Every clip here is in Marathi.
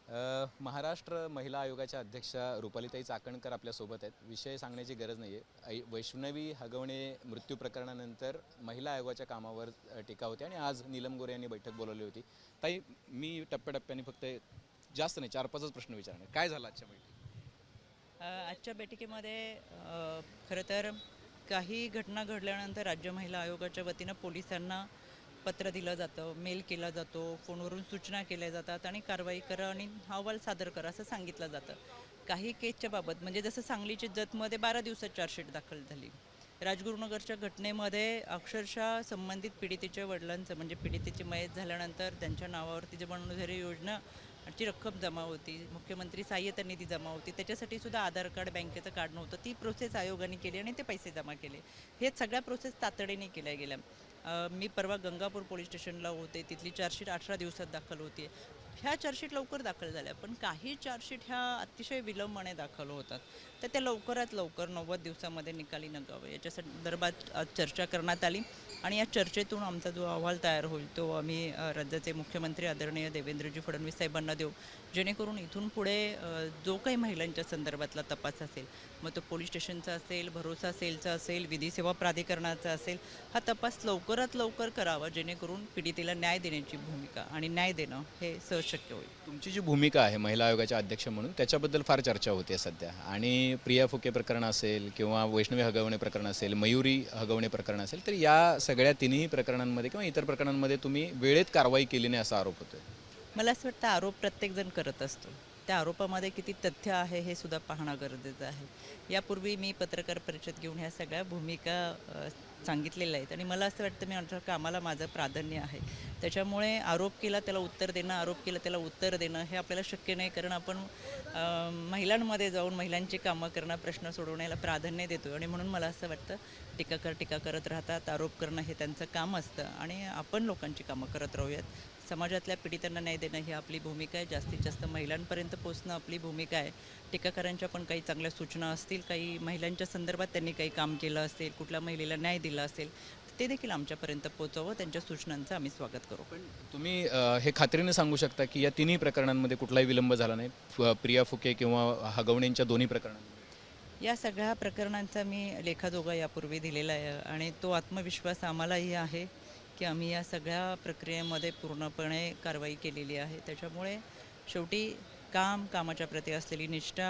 महाराष्ट्र महिला आयोगाच्या अध्यक्षा रुपालीताई चाकणकर आपल्यासोबत आहेत. विषय सांगण्याची गरज नाही आहे. वैष्णवी हगवणे मृत्यू प्रकरणानंतर महिला आयोगाच्या कामावर टीका होती आणि आज नीलम गोरे यांनी बैठक बोलावली होती. ताई, मी टप्प्याटप्प्याने फक्त जास्त नाही 4-5च प्रश्न विचारणार. काय झालं आजच्या बैठकीत? आजच्या बैठकीमध्ये खरं तर काही घटना घडल्यानंतर राज्य महिला आयोगाच्या वतीनं पोलिसांना पत्र दिलं जातं, मेल केला जातो, फोनवरून सूचना केल्या जातात आणि कारवाई करा आणि अहवाल सादर करा असं सांगितलं जातं. काही केसच्या बाबत म्हणजे जसं सांगलीच्या जतमध्ये 12 दिवसात चार्जशीट दाखल झाली. राजगुरुनगरच्या घटनेमध्ये अक्षरशः संबंधित पीडितेच्या वडिलांचं म्हणजे पीडितेची मयत झाल्यानंतर त्यांच्या नावावरती जीवनोधारी योजना ची रक्कम जमा होती, मुख्यमंत्री सहाय्यता निधी जमा होती, त्याच्यासाठी सुद्धा आधार कार्ड बँकेचं कार्ड नव्हतं. ती प्रोसेस आयोगाने केली आणि ते पैसे जमा केले. हे सगळ्या प्रोसेस तातडीने केल्या गेल्या. मी परवा गंगापूर पोलीस स्टेशनला होते, तिथली चार्जशीट 18 दिवसात दाखल होती. ह्या चार्जशीट लवकर दाखल झाल्या, पण काही चार्जशीट ह्या अतिशय विलंबाने दाखल होतात. तर त्या लवकरात लवकर 90 दिवसामध्ये निकाली निघावं याच्या संदर्भात आज चर्चा करण्यात आली आणि या चर्चेतून आमचा जो अहवाल तयार होईल तो आम्ही राज्याचे मुख्यमंत्री आदरणीय देवेंद्रजी फडणवीस साहेबांना देऊ, जेणेकरून इथून पुढे जो काही महिलांच्या संदर्भातला तपास असेल, मग तो पोलीस स्टेशनचा असेल, भरोसा सेलचा असेल, विधी सेवा प्राधिकरणाचा असेल, हा तपास लवकरात लवकर करावा, जेणेकरून पीडितेला न्याय देण्याची भूमिका आणि न्याय देणं हे सहज शक्य होईल. तुमची जी भूमिका आहे महिला आयोगाच्या अध्यक्ष म्हणून त्याच्याबद्दल फार चर्चा होते सध्या. आणि प्रिया फुके प्रकरण असेल किंवा वैष्णवी हगवणे प्रकरण असेल, मयुरी हगवणे प्रकरण असेल, तर या सगळ्या तिन्ही प्रकरणांमध्ये किंवा इतर प्रकरणांमध्ये तुम्ही वेळेत कारवाई केली नाही असा आरोप होतोय. मला असं वाटतं आरोप प्रत्येकजण करत असतो. त्या आरोपामध्ये किती तथ्य आहे हे सुद्धा पाहणं गरजेचं आहे. यापूर्वी मी पत्रकार परिषद घेऊन ह्या सगळ्या भूमिका सांगितलेल्या आहेत आणि मला असं वाटतं मी माझ्या कामाला माझं प्राधान्य आहे. त्याच्यामुळे आरोप केला त्याला उत्तर देणं, आरोप केला त्याला उत्तर देणं हे आपल्याला शक्य नाही, कारण आपण महिलांमध्ये जाऊन महिलांची कामं करणं, प्रश्न सोडवण्याला प्राधान्य देतो आणि म्हणून मला असं वाटतं टीका करत राहतात, आरोप करणं हे त्यांचं काम असतं आणि आपण लोकांची कामं करत राहूयात. समाजातल्या पीडितांना न्याय देणं ही आपली भूमिका आहे, जास्तीत जास्त महिलांपर्यंत पोहोचणं आपली भूमिका आहे. टीकाकारांच्या पण काही चांगल्या सूचना असतील, काही महिलांच्या संदर्भात त्यांनी काही काम केलं असेल, कुठल्या महिलेला न्याय दिला असेल, ते देखील आमच्यापर्यंत पोहोचवं, त्यांच्या सूचनांचं आम्ही स्वागत करू. पण तुम्ही हे खात्रीने सांगू शकता की या तिन्ही प्रकरणांमध्ये कुठलाही विलंब झाला नाही, प्रिया फुके किंवा हगवणेंच्या दोन्ही प्रकरणांमध्ये? या सगळ्या प्रकरणांचा मी लेखाजोगा यापूर्वी दिलेला आहे आणि तो आत्मविश्वास आम्हालाही आहे की आम्ही या सगळ्या प्रक्रियेमध्ये पूर्णपणे कारवाई केलेली आहे. त्याच्यामुळे शेवटी कामाच्या प्रती असलेली निष्ठा,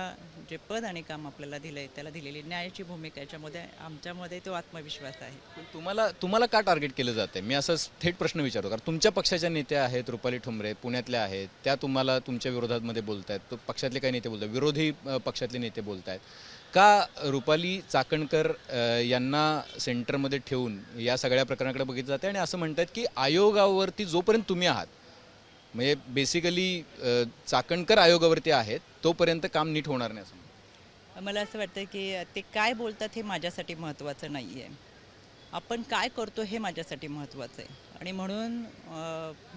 जे पद आणि काम आपल्याला दिलं आहे त्याला दिलेली न्यायाची भूमिका, याच्यामध्ये आमच्यामध्ये तो आत्मविश्वास आहे. पण तुम्हाला का टार्गेट केलं जाते? मी असं थेट प्रश्न विचारतो, कारण तुमच्या पक्षाच्या नेत्या आहेत, रुपाली ठुमरे पुण्यातल्या आहेत, त्या तुम्हाला तुमच्या विरोधामध्ये बोलत आहेत, तो पक्षातले काही नेते बोलत आहेत, विरोधी पक्षातले नेते बोलत आहेत. का रुपाली चाकणकर यांना सेंटरमध्ये ठेवून या सगळ्या प्रकरणाकडे बघितलं जाते आणि असं म्हणतात की आयोगावरती जोपर्यंत तुम्ही आहात, म्हणजे बेसिकली चाकणकर आयोगावरती आहेत तोपर्यंत काम नीट होणार नाही असं? मला असं वाटतं की ते काय बोलतात हे माझ्यासाठी महत्त्वाचं नाही आहे, आपण काय करतो हे माझ्यासाठी महत्त्वाचं आहे. आणि म्हणून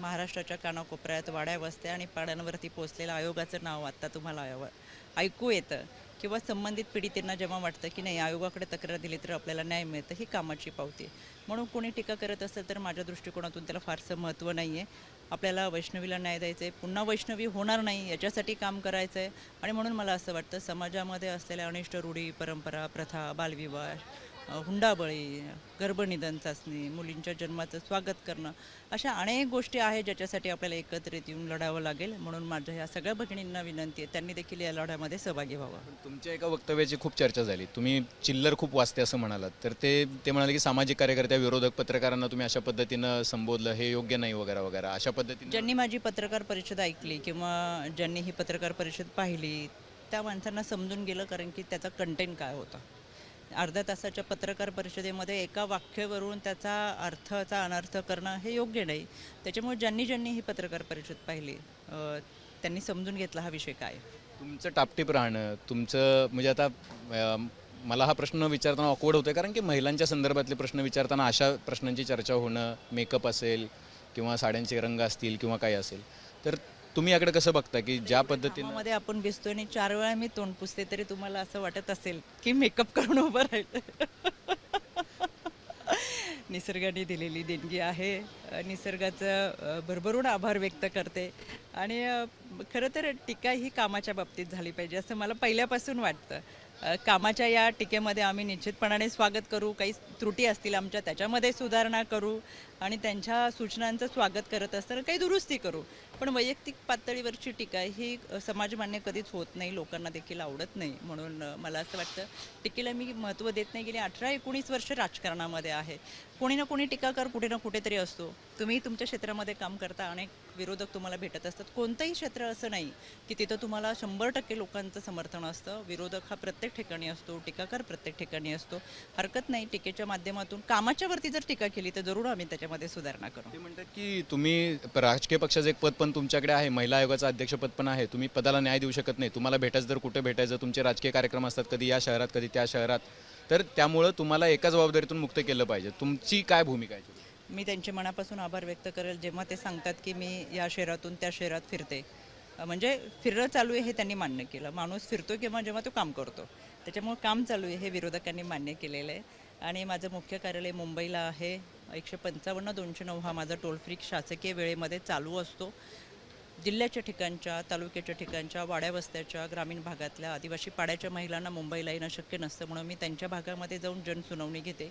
महाराष्ट्राच्या कानाकोपऱ्यात, वाड्या वस्त्या आणि पाड्यांवरती पोचलेलं आयोगाचं नाव आत्ता तुम्हाला ऐकू येतं किंवा संबंधित पीडितांना जेव्हा वाटतं की नाही आयोगाकडे तक्रार दिली तर आपल्याला न्याय मिळतं, ही कामाची पावती आहे. म्हणून कोणी टीका करत असेल तर माझ्या दृष्टिकोनातून त्याला फारसं महत्त्व नाही आहे. आपल्याला वैष्णवीला न्याय द्यायचं आहे, पुन्हा वैष्णवी होणार नाही याच्यासाठी काम करायचं आहे. आणि म्हणून मला असं वाटतं समाजामध्ये असलेल्या अनिष्ट रूढी, परंपरा, प्रथा, बालविवाह, हुंडाबळी, गर्भनिधन चाचणी, मुलींच्या जन्माचं स्वागत करणं, अशा अनेक गोष्टी आहेत ज्याच्यासाठी आपल्याला एकत्रित येऊन लढावं लागेल. म्हणून माझ्या ह्या सगळ्या भगिनींना विनंती आहे त्यांनी देखील या लढ्यामध्ये सहभागी व्हावं. तुमच्या एका वक्तव्याची खूप चर्चा झाली, तुम्ही चिल्लर खूप वाचते असं म्हणालात, तर ते म्हणाले की सामाजिक कार्यकर्त्या, विरोधक, पत्रकारांना तुम्ही अशा पद्धतीनं संबोधलं, हे योग्य नाही वगैरे वगैरे, अशा पद्धतीने. ज्यांनी माझी पत्रकार परिषद ऐकली किंवा ज्यांनी ही पत्रकार परिषद पाहिली त्या माणसांना समजून गेलं, कारण की त्याचा कंटेंट काय होता. अर्ध्या तासाच्या पत्रकार परिषदेमध्ये एका वाक्यावरून त्याचा अर्थाचा अनर्थ करणं हे योग्य नाही. त्याच्यामुळे ज्यांनी ही पत्रकार परिषद पाहिली त्यांनी समजून घेतला हा विषय काय. तुमचं टापटीप राहणं, तुमचं म्हणजे आता मला हा प्रश्न विचारताना ऑकवर्ड होतं, कारण की महिलांच्या संदर्भातले प्रश्न विचारताना अशा प्रश्नांची चर्चा होणं, मेकअप असेल किंवा साड्यांचे रंग असतील किंवा काय असेल, तर तुम्ही याकडे कसं बघता की ज्या पद्धतीने मध्ये आपण दिसतोय आणि 4 वेळा मी तोंड पुसते तरी तुम्हाला असं वाटत असेल की मेकअप करून उभं राहिलं. निसर्गाने दिलेली देणगी आहे. निसर्गाचं भरभरून आभार व्यक्त करते आणि खरं तर टीका ही कामाच्या बाबतीत झाली पाहिजे असं मला पहिल्यापासून वाटतं. कामाच्या या टीकेमध्ये आम्ही निश्चितपणाने स्वागत करू, काही त्रुटी असतील आमच्या त्याच्यामध्ये सुधारणा करू आणि त्यांच्या सूचनांचं स्वागत करत असताना काही दुरुस्ती करू. पण वैयक्तिक पातळीवरची टीका ही समाजमान्य कधीच होत नाही, लोकांना देखील आवडत नाही. म्हणून मला असं वाटतं टीकेला मी महत्त्व देत नाही. गेली 18-19 वर्ष राजकारणामध्ये आहे. कोणी ना कोणी टीकाकार कुठे ना कुठेतरी असतो. तुम्ही तुमच्या क्षेत्रामध्ये काम करता, अनेक विरोधक तुम्हाला भेटत असतात. कोणतंही क्षेत्र असं नाही की तिथं तुम्हाला 100% लोकांचं समर्थन असतं. विरोधक हा प्रत्येक ठिकाणी असतो, टीकाकार प्रत्येक ठिकाणी असतो. हरकत नाही, टीकेच्या माध्यमातून कामाच्या वरती जर टीका केली तर जरूर आम्ही त्याच्यामध्ये सुधारणा करू. ते म्हणतात की तुम्ही राजकीय पक्षाचं एक पद पण तुमच्याकडे आहे, महिला आयोगाचं अध्यक्षपद पण आहे, तुम्ही पदाला न्याय देऊ शकत नाही. तुम्हाला भेटायचं जर कुठे भेटायचं, तुमचे राजकीय कार्यक्रम असतात कधी या शहरात कधी त्या शहरात, तर त्यामुळं तुम्हाला एका जबाबदारीतून मुक्त केलं पाहिजे. तुमची काय भूमिका आहे? मी त्यांचे मनापासून आभार व्यक्त करेल जेव्हा ते सांगतात की मी या शहरातून त्या शहरात फिरते. म्हणजे फिरणं चालू आहे हे त्यांनी मान्य केलं. माणूस फिरतो किंवा जेव्हा तो काम करतो, त्याच्यामुळे काम चालू आहे हे विरोधकांनी मान्य केलेलं आहे. आणि माझं मुख्य कार्यालय मुंबईला आहे. 155-209 हा माझा टोल फ्री शासकीय वेळेमध्ये चालू असतो. जिल्ह्याच्या ठिकाणच्या, तालुक्याच्या ठिकाणच्या, वाड्या वस्त्याच्या, ग्रामीण भागातल्या आदिवासी पाड्याच्या महिलांना मुंबईला येणं शक्य नसतं, म्हणून मी त्यांच्या भागामध्ये जाऊन जनसुनावणी घेते.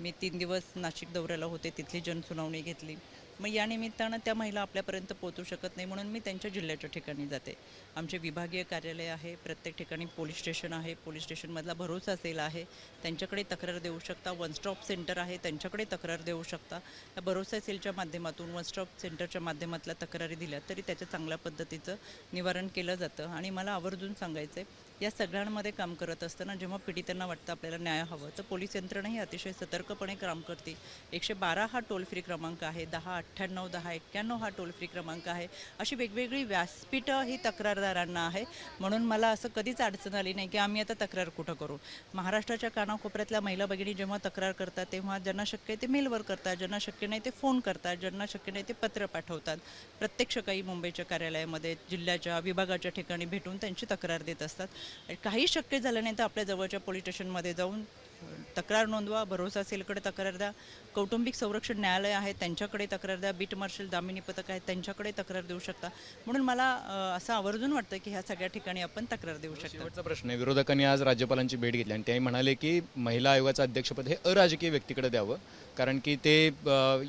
मी 3 दिवस नाशिक दौऱ्याला होते, तिथली जनसुनावणी घेतली. मग या निमित्तानं त्या महिला आपल्यापर्यंत पोहोचू शकत नाही, म्हणून मी त्यांच्या जिल्ह्याच्या ठिकाणी जाते. आमचे विभागीय कार्यालय आहे, प्रत्येक ठिकाणी पोलीस स्टेशन आहे. पोलीस स्टेशनमधला भरोसा सेल आहे, त्यांच्याकडे तक्रार देऊ शकता. वन स्टॉप सेंटर आहे, त्यांच्याकडे तक्रार देऊ शकता. या भरोसा सेलच्या माध्यमातून, वन स्टॉप सेंटरच्या माध्यमातल्या तक्रारी दिल्या तरी त्याचं चांगल्या पद्धतीचं निवारण केलं जातं. आणि मला आवर्जून सांगायचं आहे, या सगळ्यांमध्ये काम करत असताना जेव्हा पीडितांना वाटतं आपल्याला न्याय हवं, तर पोलीस यंत्रणाही अतिशय सतर्कपणे काम करते. 112 हा टोल फ्री क्रमांक आहे, 1098, 1091 हा टोल फ्री क्रमांक आहे. अशी वेगवेगळी व्यासपीठं ही तक्रारदारांना आहे. म्हणून मला असं कधीच अडचण आली नाही की आम्ही आता तक्रार कुठं करू. महाराष्ट्राच्या कानाकोपऱ्यातल्या महिला भगिनी जेव्हा तक्रार करतात, तेव्हा ज्यांना शक्य आहे ते मेलवर करतात, ज्यांना शक्य नाही ते फोन करतात, ज्यांना शक्य नाही ते पत्र पाठवतात. प्रत्यक्ष काही मुंबईच्या कार्यालयामध्ये, जिल्ह्याच्या, विभागाच्या ठिकाणी भेटून त्यांची तक्रार देत असतात. काही शक्य झालं नाही तर आपल्या जवळच्या पोलीस स्टेशनमध्ये जाऊन तक्रार नोंदवा. भरोसा सेलकडे तक्रार द्या. कौटुंबिक संरक्षण न्यायालय आहे त्यांच्याकडे तक्रार द्या. बीट मार्शल, दामिनी पथक आहेत त्यांच्याकडे तक्रार देऊ शकता. म्हणून मला असं आवर्जून वाटतं की ह्या सगळ्या ठिकाणी आपण तक्रार देऊ शकतो. शेवटचा प्रश्न आहे, विरोधकांनी आज राज्यपालांची भेट घेतली आणि त्यांनी म्हणाले की महिला आयोगाचं अध्यक्षपद हे अराजकीय व्यक्तीकडे द्यावं, कारण की ते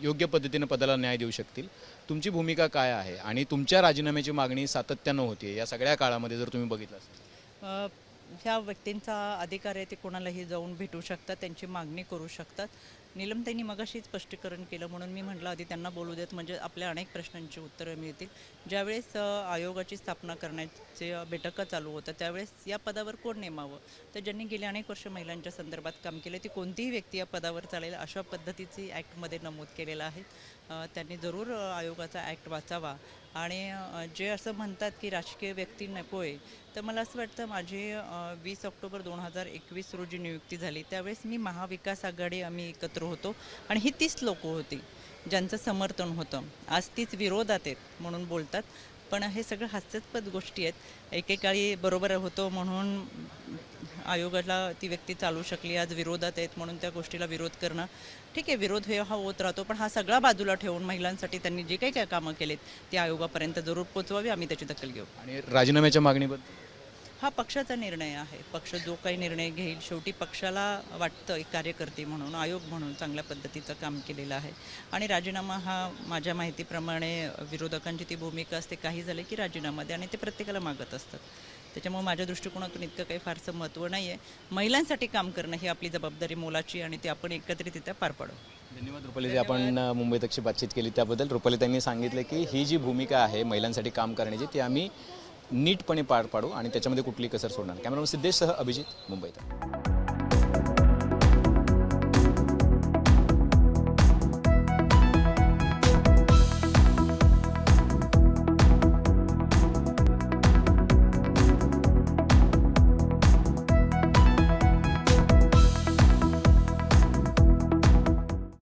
योग्य पद्धतीनं पदाला न्याय देऊ शकतील. तुमची भूमिका काय आहे? आणि तुमच्या राजीनाम्याची मागणी सातत्यानं होती या सगळ्या काळामध्ये, जर तुम्ही बघितलं असेल. ह्या व्यक्तींचा अधिकार आहे, ते कोणालाही जाऊन भेटू शकतात, त्यांची मागणी करू शकतात. नीलमताईंनी मगाशी स्पष्टीकरण केलं, म्हणून मी म्हटलं आधी त्यांना बोलू देत, म्हणजे आपल्या अनेक प्रश्नांची उत्तरं मिळतील. ज्यावेळेस आयोगाची स्थापना करण्याचे बैठका चालू होतं, त्यावेळेस या पदावर कोण नेमावं, तर ज्यांनी गेले अनेक वर्ष महिलांच्या संदर्भात काम केले, ती कोणतीही व्यक्ती या पदावर चालेल अशा पद्धतीची ॲक्टमध्ये नमूद केलेलं आहे. त्यांनी जरूर आयोगाचा ॲक्ट वाचावा. आणि जे असं म्हणतात की राजकीय व्यक्ती नको आहे, तर मला असं वाटतं माझी 20 ऑक्टोबर 2021 रोजी नियुक्ती झाली. त्यावेळेस मी महाविकास आघाडी आम्ही एकत्र होतो आणि ही 30 लोकं होती ज्यांचं समर्थन होतं. आज तीच विरोधात आहेत म्हणून बोलतात, पण हे सगळं हास्यास्पद गोष्टी आहेत. एकेकाळी बरोबर होतो म्हणून आयोगाला ती व्यक्ती चालू शकली, आज विरोधात आहेत म्हणून त्या गोष्टीला विरोध करणं ठीक आहे. विरोध हा होत राहतो, पण हा सगळा बाजूला ठेवून महिलांसाठी त्यांनी जे काही कामं केलेत ती आयोगापर्यंत जरूर पोचवावी. आम्ही त्याची दखल घेऊ. आणि राजीनाम्याच्या मागणीबद्दल हा पक्षाचा निर्णय आहे. पक्ष जो काही निर्णय घेईल, शेवटी पक्षाला वाटतं एक कार्यकर्ती म्हणून, आयोग म्हणून चांगल्या पद्धतीचं काम केलेलं आहे. आणि राजीनामा हा माझ्या माहितीप्रमाणे विरोधकांची ती भूमिका असते, काही झाले की राजीनामा द्या, आणि ते प्रत्येकाला मागत असतात. त्याच्यामुळे माझ्या दृष्टिकोनातून इतकं काही फारसं महत्त्व नाही आहे. महिलांसाठी काम करणं ही आपली जबाबदारी मोलाची, आणि ती आपण एकत्रितरित्या पार पाडू. धन्यवाद रुपालीजी, आपण मुंबई तकशी बातचीत केली त्याबद्दल. रुपाली त्यांनी सांगितलं की ही जी भूमिका आहे महिलांसाठी काम करण्याची, ती आम्ही नीटपणे पार पाडू आणि त्याच्यामध्ये कुठली कसर सोडणार. कॅमेरामन सिद्धेशसह अभिजित, मुंबई तक.